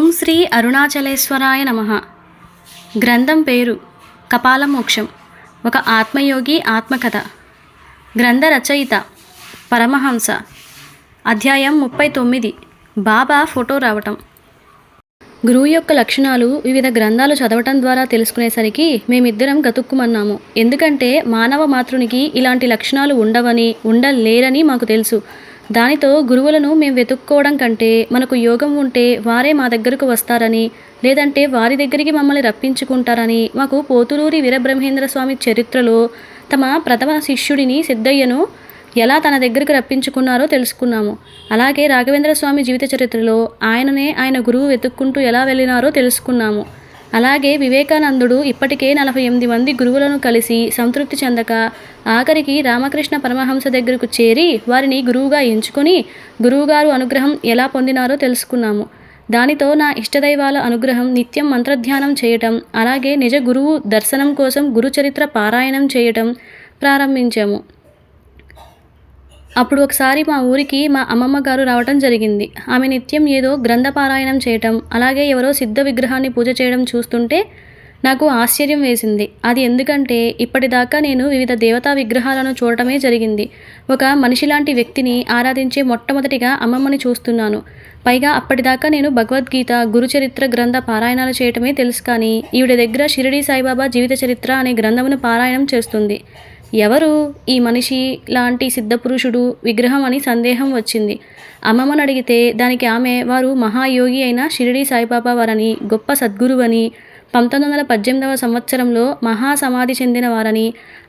ఓం శ్రీ అరుణాచలేశ్వరాయ నమః. గ్రంథం పేరు కపాలమోక్షం. ఒక ఆత్మయోగి ఆత్మకథ. గ్రంథ రచయిత పరమహంస. అధ్యాయం 39. బాబా ఫోటో రావటం. గురువు యొక్క లక్షణాలు వివిధ గ్రంథాలు చదవటం ద్వారా తెలుసుకునేసరికి మేమిద్దరం గతుక్కుమన్నాము. ఎందుకంటే మానవ మాతృనికి ఇలాంటి లక్షణాలు ఉండవని, ఉండలేరని మాకు తెలుసు. దానితో గురువులను మేము వెతుక్కోవడం కంటే మనకు యోగం ఉంటే వారే మా దగ్గరకు వస్తారని, లేదంటే వారి దగ్గరికి మమ్మల్ని రప్పించుకుంటారని మాకు పోతులూరి వీరబ్రహ్మేంద్ర స్వామి చరిత్రలో తమ ప్రథమ శిష్యుడిని సిద్ధయ్యను ఎలా తన దగ్గరకు రప్పించుకున్నారో తెలుసుకున్నాము. అలాగే రాఘవేంద్ర స్వామి జీవిత చరిత్రలో ఆయననే ఆయన గురువు వెతుక్కుంటూ ఎలా వెళ్ళినారో తెలుసుకున్నాము. అలాగే వివేకానందుడు ఇప్పటికే 48 మంది గురువులను కలిసి సంతృప్తి చెందక ఆఖరికి రామకృష్ణ పరమహంస దగ్గరకు చేరి వారిని గురువుగా ఎంచుకొని గురువుగారు అనుగ్రహం ఎలా పొందినారో తెలుసుకున్నాము. దానితో నా ఇష్టదైవాల అనుగ్రహం నిత్యం మంత్రధ్యానం చేయటం, అలాగే నిజ గురువు దర్శనం కోసం గురుచరిత్ర పారాయణం చేయటం ప్రారంభించాము. అప్పుడు ఒకసారి మా ఊరికి మా అమ్మమ్మ గారు రావటం జరిగింది. ఆమె నిత్యం ఏదో గ్రంథపారాయణం చేయటం, అలాగే ఎవరో సిద్ధ విగ్రహాన్ని పూజ చేయడం చూస్తుంటే నాకు ఆశ్చర్యం వేసింది. అది ఎందుకంటే ఇప్పటిదాకా నేను వివిధ దేవతా విగ్రహాలను చూడటమే జరిగింది. ఒక మనిషిలాంటి వ్యక్తిని ఆరాధించే మొట్టమొదటిగా అమ్మమ్మని చూస్తున్నాను. పైగా అప్పటిదాకా నేను భగవద్గీత, గురుచరిత్ర గ్రంథ పారాయణాలు చేయటమే తెలుసు. కానీ ఈవిడ దగ్గర షిరిడీ సాయిబాబా జీవిత చరిత్ర అనే గ్రంథమును పారాయణం చేస్తుంది. ఎవరు ఈ మనిషి లాంటి సిద్ధపురుషుడు విగ్రహం అని సందేహం వచ్చింది. అమ్మమ్మని అడిగితే దానికి ఆమె వారు మహాయోగి అయిన షిరిడీ సాయిబాబా వారని, గొప్ప సద్గురువని, 1918వ సంవత్సరంలో మహాసమాధి చెందిన వారని,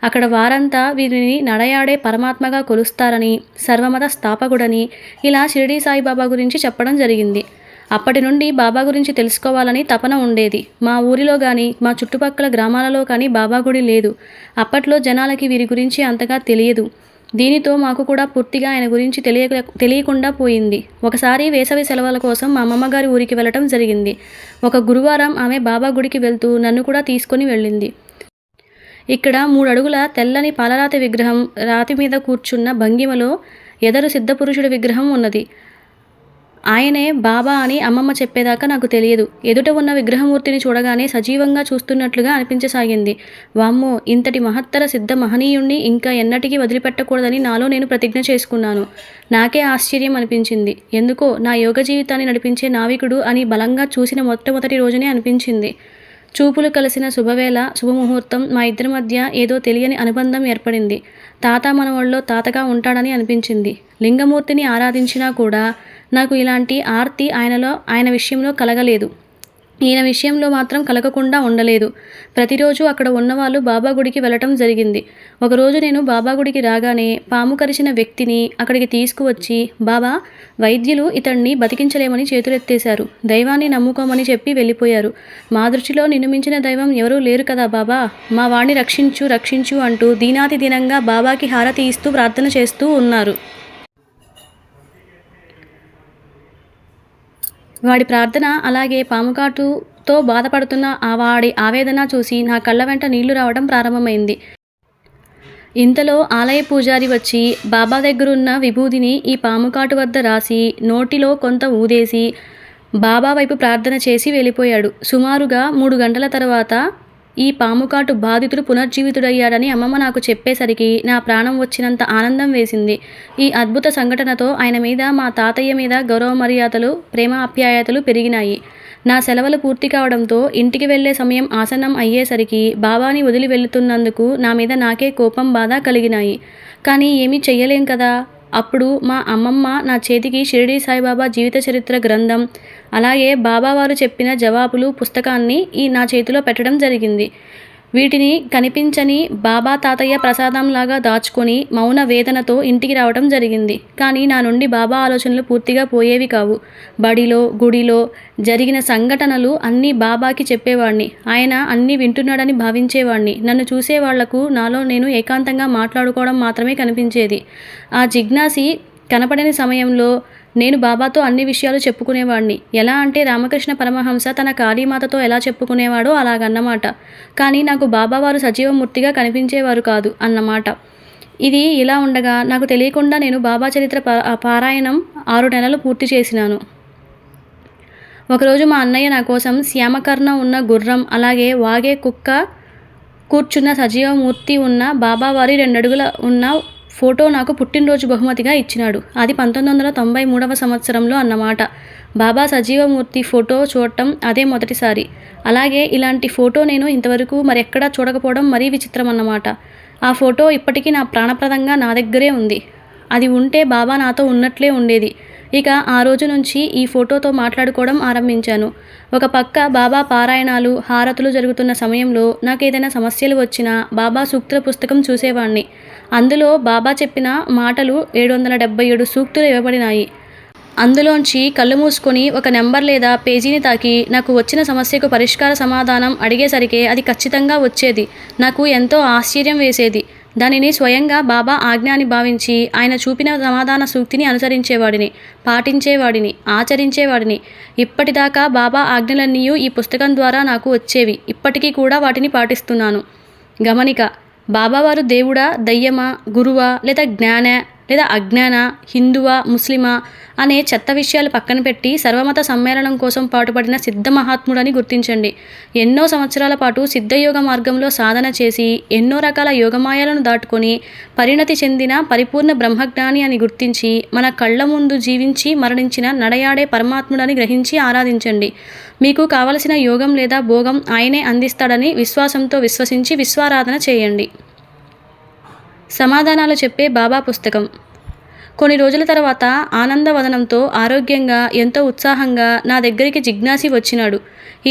అక్కడ వారంతా వీరిని నడయాడే పరమాత్మగా కొలుస్తారని, సర్వమత స్థాపకుడని ఇలా షిరిడీ సాయిబాబా గురించి చెప్పడం జరిగింది. అప్పటి నుండి బాబా గురించి తెలుసుకోవాలని తపన ఉండేది. మా ఊరిలో కానీ మా చుట్టుపక్కల గ్రామాలలో కానీ బాబా గుడి లేదు. అప్పట్లో జనాలకి వీరి గురించి అంతగా తెలియదు. దీనితో మాకు కూడా పూర్తిగా ఆయన గురించి తెలియకుండా పోయింది. ఒకసారి వేసవి సెలవుల కోసం మా అమ్మమ్మగారి ఊరికి వెళ్ళటం జరిగింది. ఒక గురువారం ఆమె బాబా గుడికి వెళ్తూ నన్ను కూడా తీసుకొని వెళ్ళింది. ఇక్కడ 3 అడుగుల తెల్లని పాలరాతి విగ్రహం, రాతి మీద కూర్చున్న భంగిమలో ఎదరు సిద్ధపురుషుడి విగ్రహం ఉన్నది. ఆయనే బాబా అని అమ్మమ్మ చెప్పేదాకా నాకు తెలియదు. ఎదుట ఉన్న విగ్రహమూర్తిని చూడగానే సజీవంగా చూస్తున్నట్లుగా అనిపించసాగింది. వామ్మో, ఇంతటి మహత్తర సిద్ధ మహనీయుణ్ణి ఇంకా ఎన్నటికీ వదిలిపెట్టకూడదని నాలో నేను ప్రతిజ్ఞ చేసుకున్నాను. నాకే ఆశ్చర్యం అనిపించింది. ఎందుకో నా యోగ జీవితాన్ని నడిపించే నావికుడు అని బలంగా చూసిన మొట్టమొదటి రోజునే అనిపించింది. చూపులు కలిసిన శుభవేళ, శుభముహూర్తం, మా ఇద్దరి మధ్య ఏదో తెలియని అనుబంధం ఏర్పడింది. తాత మనవళ్ళలో తాతగా ఉంటాడని అనిపించింది. లింగమూర్తిని ఆరాధించినా కూడా నాకు ఇలాంటి ఆర్తి ఆయన విషయంలో కలగలేదు. ఈయన విషయంలో మాత్రం కలగకుండా ఉండలేదు. ప్రతిరోజు అక్కడ ఉన్నవాళ్ళు బాబా గుడికి వెళ్ళటం జరిగింది. ఒకరోజు నేను బాబా గుడికి రాగానే పాము కరిచిన వ్యక్తిని అక్కడికి తీసుకువచ్చి, బాబా, వైద్యులు ఇతన్ని బతికించలేమని చేతులెత్తేశారు. దైవాన్ని నమ్ముకోమని చెప్పి వెళ్ళిపోయారు. మా దృష్టిలో నిన్ను మించిన దైవం ఎవరూ లేరు కదా బాబా, మా వాణ్ణి రక్షించు రక్షించు అంటూ దీనాతి దీనంగా బాబాకి హారతి ఇస్తూ ప్రార్థన చేస్తూ ఉన్నారు. వాడి ప్రార్థన, అలాగే పాముకాటుతో బాధపడుతున్న వాడి ఆవేదన చూసి నా కళ్ళ వెంట నీళ్లు రావడం ప్రారంభమైంది. ఇంతలో ఆలయ పూజారి వచ్చి బాబా దగ్గరున్న విభూదిని ఈ పాముకాటు వద్ద రాసి నోటిలో కొంత ఊదేసి బాబా వైపు ప్రార్థన చేసి వెళ్ళిపోయాడు. సుమారుగా 3 గంటల తర్వాత ఈ పాముకాటు బాధితుడు పునర్జీవితుడయ్యాడని అమ్మమ్మ నాకు చెప్పేసరికి నా ప్రాణం వచ్చినంత ఆనందం వేసింది. ఈ అద్భుత సంఘటనతో ఆయన మీద, మా తాతయ్య మీద గౌరవ మర్యాదలు, ప్రేమ ఆప్యాయతలు పెరిగినాయి. నా సెలవులు పూర్తి కావడంతో ఇంటికి వెళ్లే సమయం ఆసన్నం అయ్యేసరికి బాబాని వదిలి వెళుతున్నందుకు నా మీద నాకే కోపం, బాధ కలిగినాయి. కానీ ఏమీ చెయ్యలేం కదా. అప్పుడు మా అమ్మమ్మ నా చేతికి షిరిడీ సాయిబాబా జీవిత చరిత్ర గ్రంథం, అలాగే బాబా వారు చెప్పిన జవాబులు పుస్తకాన్ని నా చేతిలో పెట్టడం జరిగింది. వీటిని కనిపించని బాబా తాతయ్య ప్రసాదంలాగా దాచుకొని మౌన వేదనతో ఇంటికి రావడం జరిగింది. కానీ నా నుండి బాబా ఆలోచనలు పూర్తిగా పోయేవి కావు. బడిలో, గుడిలో జరిగిన సంఘటనలు అన్నీ బాబాకి చెప్పేవాడిని. ఆయన అన్నీ వింటున్నాడని భావించేవాడిని. నన్ను చూసేవాళ్లకు నాలో నేను ఏకాంతంగా మాట్లాడుకోవడం మాత్రమే కనిపించేది. ఆ జిజ్ఞాసి కనపడని సమయంలో నేను బాబాతో అన్ని విషయాలు చెప్పుకునేవాడిని. ఎలా అంటే రామకృష్ణ పరమహంస తన కాళీమాతతో ఎలా చెప్పుకునేవాడో అలాగన్నమాట. కానీ నాకు బాబావారు సజీవమూర్తిగా కనిపించేవారు కాదు అన్నమాట. ఇది ఇలా ఉండగా నాకు తెలియకుండా నేను బాబా చరిత్ర పారాయణం 6 నెలలు పూర్తి చేసినాను. ఒకరోజు మా అన్నయ్య నా కోసం శ్యామకర్ణ ఉన్న గుర్రం, అలాగే వాగే కుక్క కూర్చున్న సజీవమూర్తి ఉన్న బాబావారి 2 అడుగుల ఉన్న ఫోటో నాకు పుట్టినరోజు బహుమతిగా ఇచ్చినాడు. అది 1993వ సంవత్సరంలో అన్నమాట. బాబా సజీవమూర్తి ఫోటో చూడటం అదే మొదటిసారి. అలాగే ఇలాంటి ఫోటో నేను ఇంతవరకు మరెక్కడా చూడకపోవడం మరీ విచిత్రం అన్నమాట. ఆ ఫోటో ఇప్పటికీ నా ప్రాణప్రదంగా నా దగ్గరే ఉంది. అది ఉంటే బాబా నాతో ఉన్నట్లే ఉండేది. ఇక ఆ రోజు నుంచి ఈ ఫోటోతో మాట్లాడుకోవడం ఆరంభించాను. ఒక పక్క బాబా పారాయణాలు, హారతులు జరుగుతున్న సమయంలో నాకేదైనా సమస్యలు వచ్చినా బాబా సూక్తుల పుస్తకం చూసేవాణ్ణి. అందులో బాబా చెప్పిన మాటలు 777 సూక్తులు ఇవ్వబడినాయి. అందులోంచి కళ్ళు మూసుకొని ఒక నెంబర్ లేదా పేజీని తాకి నాకు వచ్చిన సమస్యకు పరిష్కార సమాధానం అడిగేసరికే అది ఖచ్చితంగా వచ్చేది. నాకు ఎంతో ఆశ్చర్యం వేసేది. దానిని స్వయంగా బాబా ఆజ్ఞ అని భావించి ఆయన చూపిన సమాధాన సూక్తిని అనుసరించేవాడిని, పాటించేవాడిని, ఆచరించేవాడిని. ఇప్పటిదాకా బాబా ఆజ్ఞలన్నీ ఈ పుస్తకం ద్వారా నాకు వచ్చేవి. ఇప్పటికీ కూడా వాటిని పాటిస్తున్నాను. గమనిక: బాబావారు దేవుడా, దయ్యమా, గురువా, లేదా జ్ఞాన లేదా అజ్ఞాన, హిందువా, ముస్లిమా అనే చెత్త విషయాలు పక్కన పెట్టి సర్వమత సమ్మేళనం కోసం పాటుపడిన సిద్ధ మహాత్ముడని గుర్తించండి. ఎన్నో సంవత్సరాల పాటు సిద్ధయోగ మార్గంలో సాధన చేసి ఎన్నో రకాల యోగమాయాలను దాటుకొని పరిణతి చెందిన పరిపూర్ణ బ్రహ్మజ్ఞాని అని గుర్తించి మన కళ్ళ ముందు జీవించి మరణించిన నడయాడే పరమాత్ముడని గ్రహించి ఆరాధించండి. మీకు కావలసిన యోగం లేదా భోగం ఆయనే అందిస్తాడని విశ్వాసంతో విశ్వసించి విశ్వారాధన చేయండి. సమాధానాలు చెప్పే బాబా పుస్తకం. కొన్ని రోజుల తర్వాత ఆనందవదనంతో, ఆరోగ్యంగా, ఎంతో ఉత్సాహంగా నా దగ్గరికి జిజ్ఞాసి వచ్చినాడు.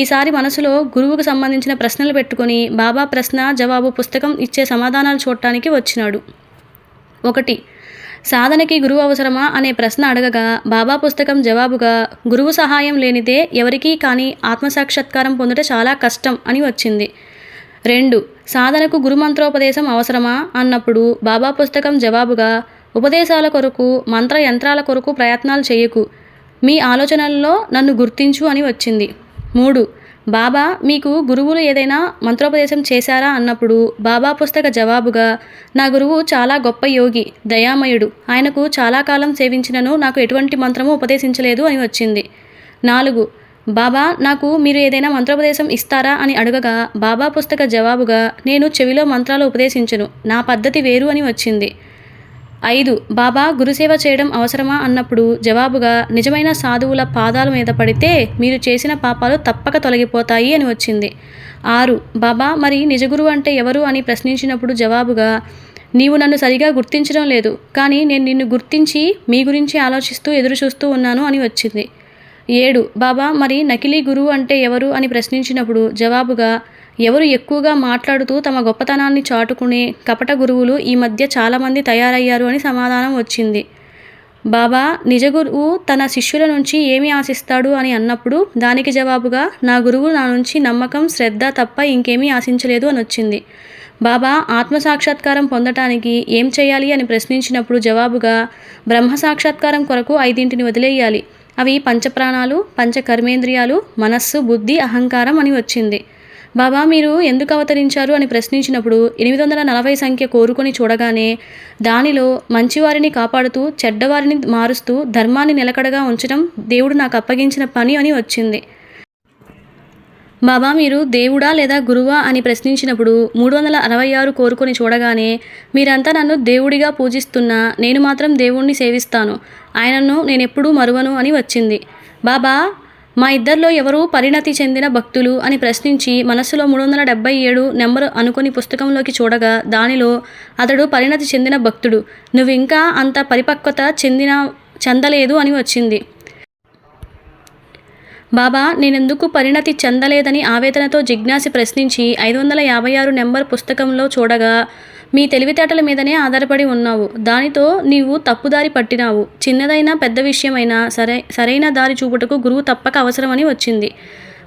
ఈసారి మనసులో గురువుకు సంబంధించిన ప్రశ్నలు పెట్టుకొని బాబా ప్రశ్న జవాబు పుస్తకం ఇచ్చే సమాధానాలు చూడటానికి వచ్చినాడు. 1. సాధనకి గురువు అవసరమా అనే ప్రశ్న అడగగా బాబా పుస్తకం జవాబుగా గురువు సహాయం లేనిదే ఎవరికీ కానీ ఆత్మసాక్షాత్కారం పొందుట చాలా కష్టం అని వచ్చింది. 2. సాధనకు గురుమంత్రోపదేశం అవసరమా అన్నప్పుడు బాబా పుస్తకం జవాబుగా ఉపదేశాల కొరకు, మంత్ర యంత్రాల కొరకు ప్రయత్నాలు చేయకు, మీ ఆలోచనల్లో నన్ను గుర్తించు అని వచ్చింది. 3. బాబా మీకు గురువులు ఏదైనా మంత్రోపదేశం చేశారా అన్నప్పుడు బాబా పుస్తక జవాబుగా నా గురువు చాలా గొప్ప యోగి, దయామయుడు, ఆయనకు చాలా కాలం సేవించినను నాకు ఎటువంటి మంత్రము ఉపదేశించలేదు అని వచ్చింది. 4. బాబా నాకు మీరు ఏదైనా మంత్రోపదేశం ఇస్తారా అని అడగగా బాబా పుస్తక జవాబుగా నేను చెవిలో మంత్రాలు ఉపదేశించను, నా పద్ధతి వేరు అని వచ్చింది. 5. బాబా గురుసేవ చేయడం అవసరమా అన్నప్పుడు జవాబుగా నిజమైన సాధువుల పాదాల మీద పడితే మీరు చేసిన పాపాలు తప్పక తొలగిపోతాయి అని వచ్చింది. 6. బాబా మరి నిజగురువు అంటే ఎవరు అని ప్రశ్నించినప్పుడు జవాబుగా నీవు నన్ను సరిగా గుర్తించడం లేదు, కానీ నేను నిన్ను గుర్తించి మీ గురించి ఆలోచిస్తూ ఎదురు చూస్తూ ఉన్నాను అని వచ్చింది. 7. బాబా మరి నకిలీ గురువు అంటే ఎవరు అని ప్రశ్నించినప్పుడు జవాబుగా ఎవరు ఎక్కువగా మాట్లాడుతూ తమ గొప్పతనాన్ని చాటుకునే కపట గురువులు ఈ మధ్య చాలామంది తయారయ్యారు అని సమాధానం వచ్చింది. బాబా నిజ గురువు తన శిష్యుల నుంచి ఏమి ఆశిస్తాడు అని అన్నప్పుడు దానికి జవాబుగా నా గురువు నా నుంచి నమ్మకం, శ్రద్ధ తప్ప ఇంకేమీ ఆశించలేదు అని వచ్చింది. బాబా ఆత్మసాక్షాత్కారం పొందటానికి ఏం చేయాలి అని ప్రశ్నించినప్పుడు జవాబుగా బ్రహ్మ సాక్షాత్కారం కొరకు 5 వదిలేయాలి. అవి పంచప్రాణాలు, పంచకర్మేంద్రియాలు, మనస్సు, బుద్ధి, అహంకారం అని వచ్చింది. బాబా మీరు ఎందుకు అవతరించారు అని ప్రశ్నించినప్పుడు 840 సంఖ్య కోరుకొని చూడగానే దానిలో మంచివారిని కాపాడుతూ చెడ్డవారిని మారుస్తూ ధర్మాన్ని నిలకడగా ఉంచడం దేవుడు నాకు అప్పగించిన పని అని వచ్చింది. బాబా మీరు దేవుడా లేదా గురువా అని ప్రశ్నించినప్పుడు 366 కోరుకొని చూడగానే మీరంతా నన్ను దేవుడిగా పూజిస్తున్నా నేను మాత్రం దేవుణ్ణి సేవిస్తాను, ఆయనను నేనెప్పుడూ మరువను అని వచ్చింది. బాబా మా ఇద్దరిలో ఎవరు పరిణతి చెందిన భక్తులు అని ప్రశ్నించి మనస్సులో 377 నెంబరు అనుకొని పుస్తకంలోకి చూడగా దానిలో అతడు పరిణతి చెందిన భక్తుడు, నువ్వు ఇంకా అంత పరిపక్వత చెందలేదు అని వచ్చింది. బాబా నేనెందుకు పరిణతి చెందలేదని ఆవేదనతో జిజ్ఞాసి ప్రశ్నించి 556 నెంబర్ పుస్తకంలో చూడగా మీ తెలివితేటల మీదనే ఆధారపడి ఉన్నావు, దానితో నీవు తప్పుదారి పట్టినావు, చిన్నదైనా పెద్ద విషయమైనా సరైన దారి చూపుటకు గురువు తప్పక అవసరమని వచ్చింది.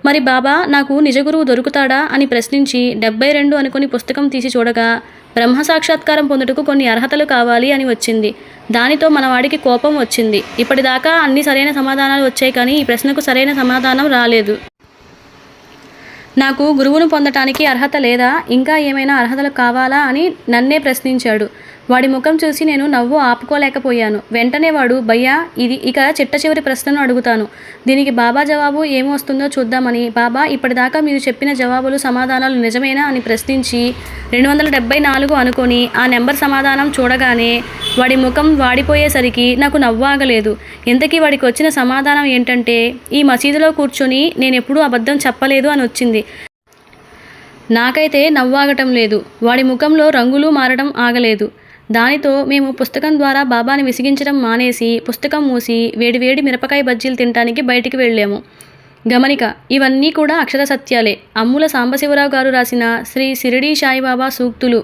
మరి బాబా నాకు నిజ గురువు దొరుకుతాడా అని ప్రశ్నించి 72 అనుకుని పుస్తకం తీసి చూడగా బ్రహ్మ సాక్షాత్కారం పొందుటకు కొన్ని అర్హతలు కావాలి అని వచ్చింది. దానితో మనవాడికి కోపం వచ్చింది. ఇప్పటిదాకా అన్ని సరైన సమాధానాలు వచ్చాయి, కానీ ఈ ప్రశ్నకు సరైన సమాధానం రాలేదు. నాకు గురువును పొందటానికి అర్హత లేదా, ఇంకా ఏమైనా అర్హతలు కావాలా అని నన్నే ప్రశ్నించాడు. వాడి ముఖం చూసి నేను నవ్వు ఆపుకోలేకపోయాను. వెంటనే వాడు, భయ్యా ఇది ఇక చిట్ట చివరి ప్రశ్నను అడుగుతాను. దీనికి బాబా జవాబు ఏమొస్తుందో చూద్దామని, బాబా ఇప్పటిదాకా మీరు చెప్పిన జవాబులు సమాధానాలు నిజమేనా అని ప్రశ్నించి 274 అనుకొని ఆ నెంబర్ సమాధానం చూడగానే వాడి ముఖం వాడిపోయేసరికి నాకు నవ్వు ఆగలేదు. ఇంతకీ వాడికి వచ్చిన సమాధానం ఏంటంటే, ఈ మసీదులో కూర్చొని నేనెప్పుడూ అబద్ధం చెప్పలేదు అని వచ్చింది. నాకైతే నవ్వాగటం లేదు. వాడి ముఖంలో రంగులు మారడం ఆగలేదు. దానితో మేము పుస్తకం ద్వారా బాబాని విసిగించడం మానేసి పుస్తకం మూసి వేడివేడి మిరపకాయ బజ్జీలు తినడానికి బయటికి వెళ్ళాము. గమనిక, ఇవన్నీ కూడా అక్షర సత్యాలే. అమ్ముల సాంబశివరావు గారు రాసిన శ్రీ షిరిడీ సాయిబాబా సూక్తులు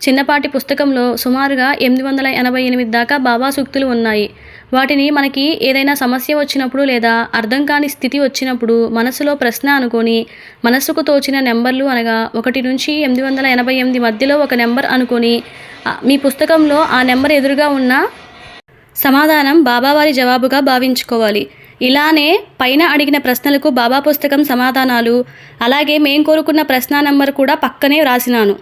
చిన్నపాటి పుస్తకంలో సుమారుగా 888 దాకా బాబా సూక్తులు ఉన్నాయి. వాటిని మనకి ఏదైనా సమస్య వచ్చినప్పుడు లేదా అర్థం కాని స్థితి వచ్చినప్పుడు మనసులో ప్రశ్న అనుకొని మనసుకు తోచిన నెంబర్లు అనగా 1 నుంచి 888 మధ్యలో ఒక నెంబర్ అనుకొని మీ పుస్తకంలో ఆ నెంబర్ ఎదురుగా ఉన్న సమాధానం బాబావారి జవాబుగా భావించుకోవాలి. ఇలానే పైన అడిగిన ప్రశ్నలకు బాబా పుస్తకం సమాధానాలు, అలాగే మేం కోరుకున్న ప్రశ్న నెంబర్ కూడా పక్కనే వ్రాసినాను.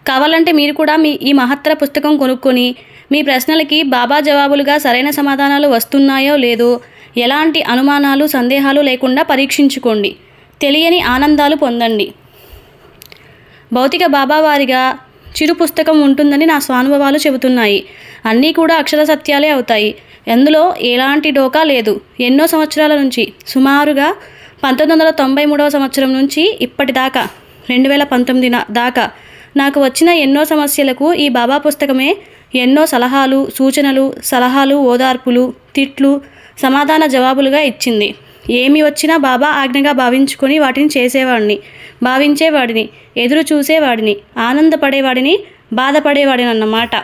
కావాలంటే మీరు కూడా ఈ మహత్తర పుస్తకం కొనుక్కొని మీ ప్రశ్నలకి బాబా జవాబులుగా సరైన సమాధానాలు వస్తున్నాయో లేదో ఎలాంటి అనుమానాలు సందేహాలు లేకుండా పరీక్షించుకోండి. తెలియని ఆనందాలు పొందండి. భౌతిక బాబావారిగా చిరు పుస్తకం ఉంటుందని నా స్వానుభవాలు చెబుతున్నాయి. అన్నీ కూడా అక్షర సత్యాలే అవుతాయి. అందులో ఎలాంటి డోకా లేదు. ఎన్నో సంవత్సరాల నుంచి, సుమారుగా 1993వ సంవత్సరం నుంచి ఇప్పటిదాకా 2019 దాకా నాకు వచ్చిన ఎన్నో సమస్యలకు ఈ బాబా పుస్తకమే ఎన్నో సలహాలు, సూచనలు, ఓదార్పులు, తిట్లు, సమాధాన జవాబులుగా ఇచ్చింది. ఏమి వచ్చినా బాబా ఆజ్ఞగా భావించుకొని వాటిని భావించేవాడిని, ఎదురు చూసేవాడిని, ఆనందపడేవాడిని, బాధపడేవాడిని అన్నమాట.